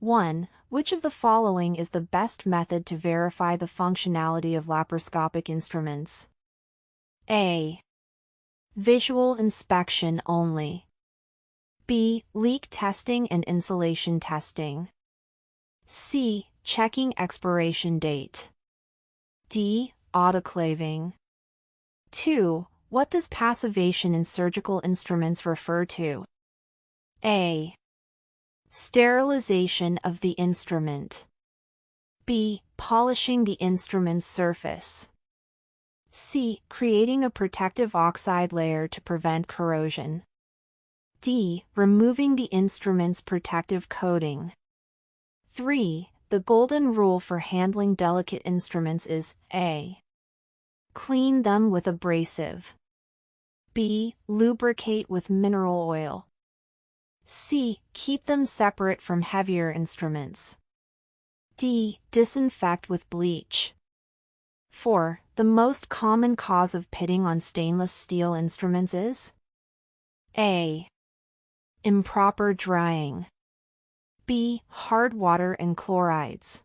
1. Which of the following is the best method to verify the functionality of laparoscopic instruments? A. Visual inspection only. B. Leak testing and insulation testing. C. Checking expiration date. D. Autoclaving. 2. What does passivation in surgical instruments refer to? A. Sterilization of the instrument. B. Polishing the instrument's surface. C. Creating a protective oxide layer to prevent corrosion. D. Removing the instrument's protective coating. 3. The golden rule for handling delicate instruments is A. Clean them with abrasive. B. Lubricate with mineral oil. C. Keep them separate from heavier instruments. D. Disinfect with bleach. 4. The most common cause of pitting on stainless steel instruments is A. Improper drying. B. Hard water and chlorides.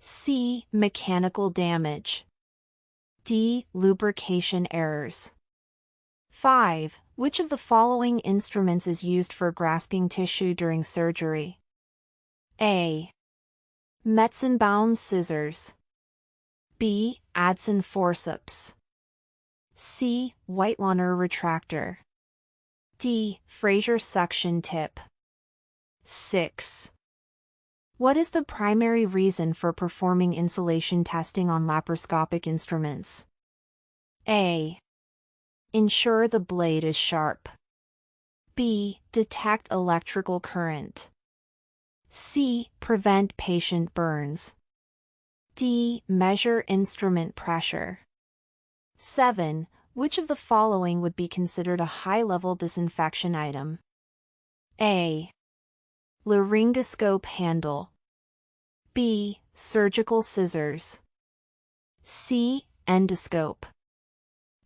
C. Mechanical damage. D. Lubrication errors. 5. Which of the following instruments is used for grasping tissue during surgery? A. Metzenbaum scissors. B. Adson forceps. C. Whitelauner retractor. D. Fraser suction tip. 6. What is the primary reason for performing insulation testing on laparoscopic instruments? A. Ensure the blade is sharp. B. Detect electrical current. C. Prevent patient burns. D. Measure instrument pressure. 7. Which of the following would be considered a high-level disinfection item? A. Laryngoscope handle. B. Surgical scissors. C. Endoscope.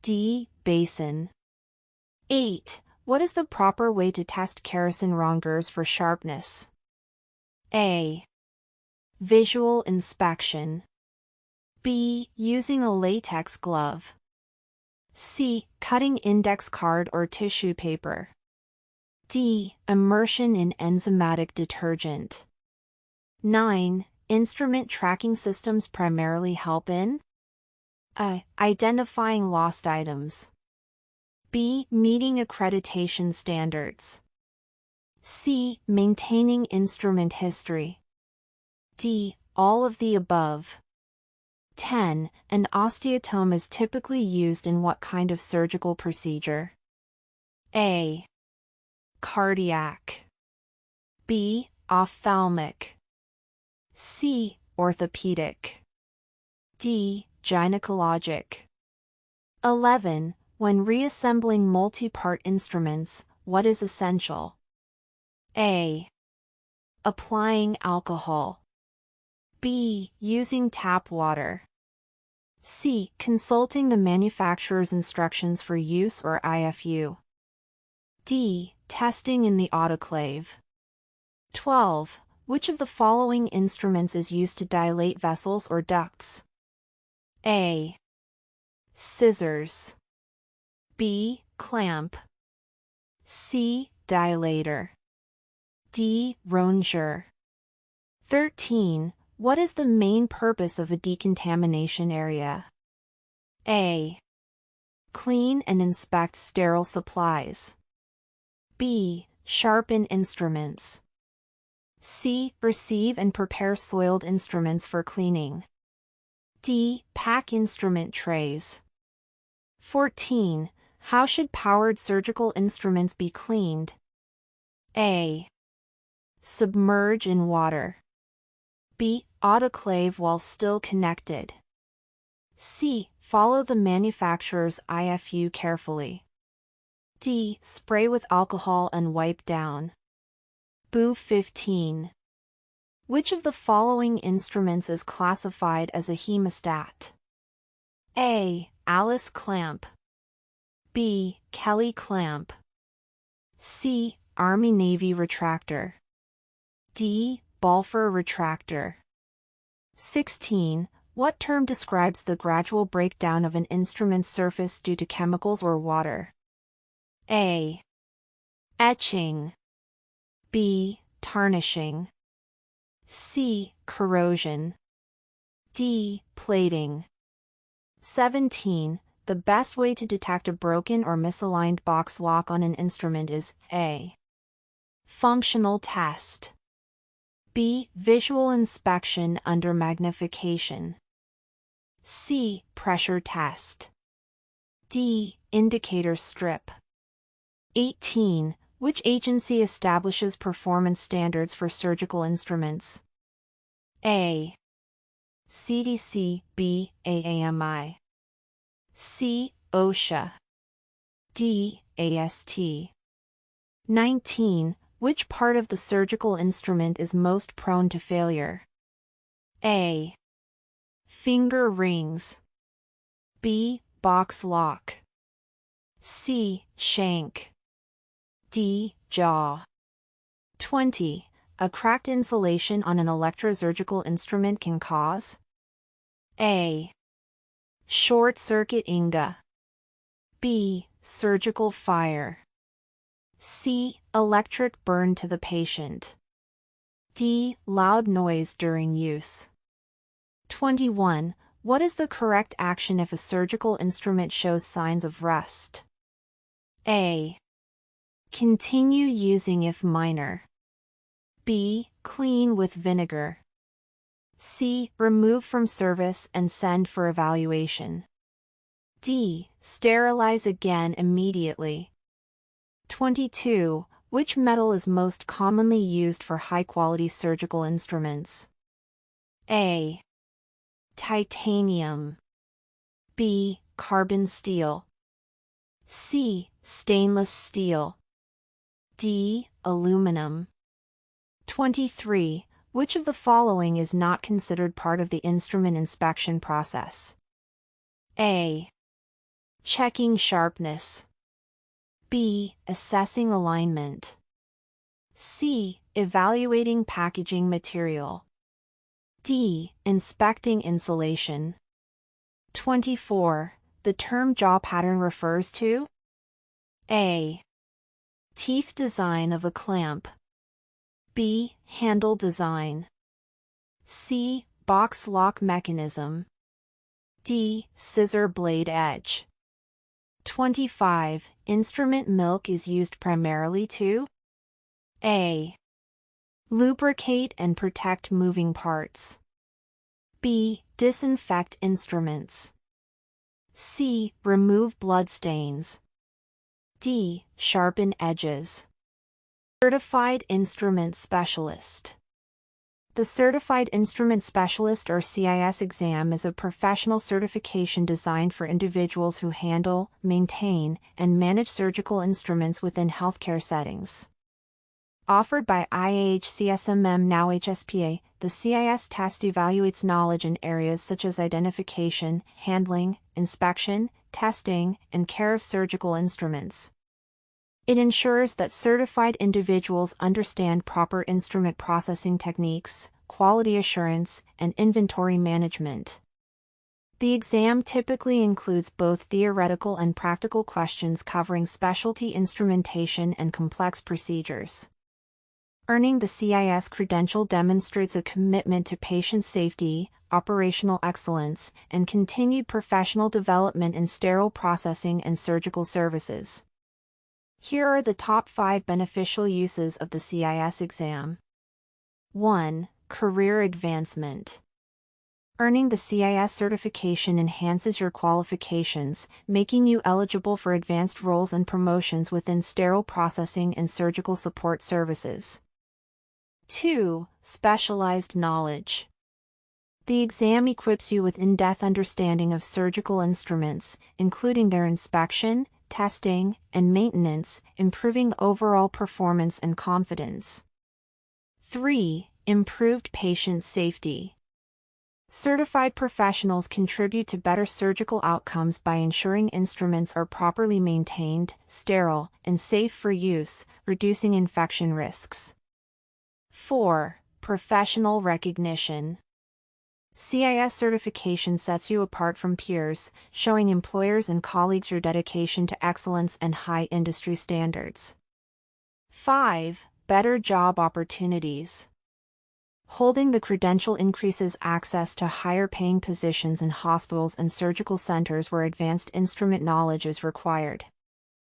D. Basin. 8. What is the proper way to test kerosene rongeurs for sharpness? A. Visual inspection. B. Using a latex glove. C. Cutting index card or tissue paper. D. Immersion in enzymatic detergent. 9. Instrument tracking systems primarily help in A. Identifying lost items. B. Meeting accreditation standards. C. Maintaining instrument history. D. All of the above. 10. An osteotome is typically used in what kind of surgical procedure? A. Cardiac. B. Ophthalmic. C. Orthopedic. D. Gynecologic. 11. When reassembling multi-part instruments, what is essential? A. Applying alcohol. B. Using tap water. C. Consulting the manufacturer's instructions for use or IFU. D. Testing in the autoclave. 12. Which of the following instruments is used to dilate vessels or ducts? A. Scissors. B. Clamp. C. Dilator. D. Ronger. 13. What is the main purpose of a decontamination area? A. Clean and inspect sterile supplies. B. Sharpen instruments. C. Receive and prepare soiled instruments for cleaning. D. Pack instrument trays. 14. How should powered surgical instruments be cleaned? A. Submerge in water. B. Autoclave while still connected. C. Follow the manufacturer's IFU carefully. D. Spray with alcohol and wipe down. Boo 15. Which of the following instruments is classified as a hemostat? A. Alice clamp. B. Kelly clamp. C. Army-Navy retractor. D. Balfour retractor. 16. What term describes the gradual breakdown of an instrument's surface due to chemicals or water? A. Etching. B. Tarnishing. C. Corrosion. D. Plating. 17. The best way to detect a broken or misaligned box lock on an instrument is A. Functional test. B. Visual inspection under magnification. C. Pressure test. D. Indicator strip. 18. Which agency establishes performance standards for surgical instruments? A. CDC. B. AAMI. C. OSHA. D. AST. 19. Which part of the surgical instrument is most prone to failure? A. Finger rings. B. Box lock. C. Shank. D. Jaw. 20. A cracked insulation on an electrosurgical instrument can cause A. Short circuit inga. B. Surgical fire. C. Electric burn to the patient. D. Loud noise during use. 21. What is the correct action if a surgical instrument shows signs of rust? A. Continue using if minor. B. Clean with vinegar. C. Remove from service and send for evaluation. D. Sterilize again immediately. 22. Which metal is most commonly used for high-quality surgical instruments? A. Titanium. B. Carbon steel. C. Stainless steel. D. Aluminum. 23. Which of the following is not considered part of the instrument inspection process? A. Checking sharpness. B. Assessing alignment. C. Evaluating packaging material. D. Inspecting insulation. 24. The term jaw pattern refers to A. Teeth design of a clamp. B. Handle design. C. Box lock mechanism. D. Scissor blade edge. 25. Instrument milk is used primarily to A. Lubricate and protect moving parts. B. Disinfect instruments. C. Remove blood stains. D. Sharpen edges. Certified Instrument Specialist. The Certified Instrument Specialist or CIS exam is a professional certification designed for individuals who handle, maintain, and manage surgical instruments within healthcare settings. Offered by IAHCSMM now HSPA, the CIS test evaluates knowledge in areas such as identification, handling, inspection, testing, and care of surgical instruments. It ensures that certified individuals understand proper instrument processing techniques, quality assurance, and inventory management. The exam typically includes both theoretical and practical questions covering specialty instrumentation and complex procedures. Earning the CIS credential demonstrates a commitment to patient safety, operational excellence, and continued professional development in sterile processing and surgical services. Here are the top 5 beneficial uses of the CIS exam. 1. Career advancement. Earning the CIS certification enhances your qualifications, making you eligible for advanced roles and promotions within sterile processing and surgical support services. 2. Specialized knowledge. The exam equips you with in-depth understanding of surgical instruments, including their inspection, testing, and maintenance, improving overall performance and confidence. 3. Improved patient safety. Certified professionals contribute to better surgical outcomes by ensuring instruments are properly maintained, sterile, and safe for use, reducing infection risks. 4. Professional recognition. CIS certification sets you apart from peers, showing employers and colleagues your dedication to excellence and high industry standards. 5. Better job opportunities. Holding the credential increases access to higher-paying positions in hospitals and surgical centers where advanced instrument knowledge is required.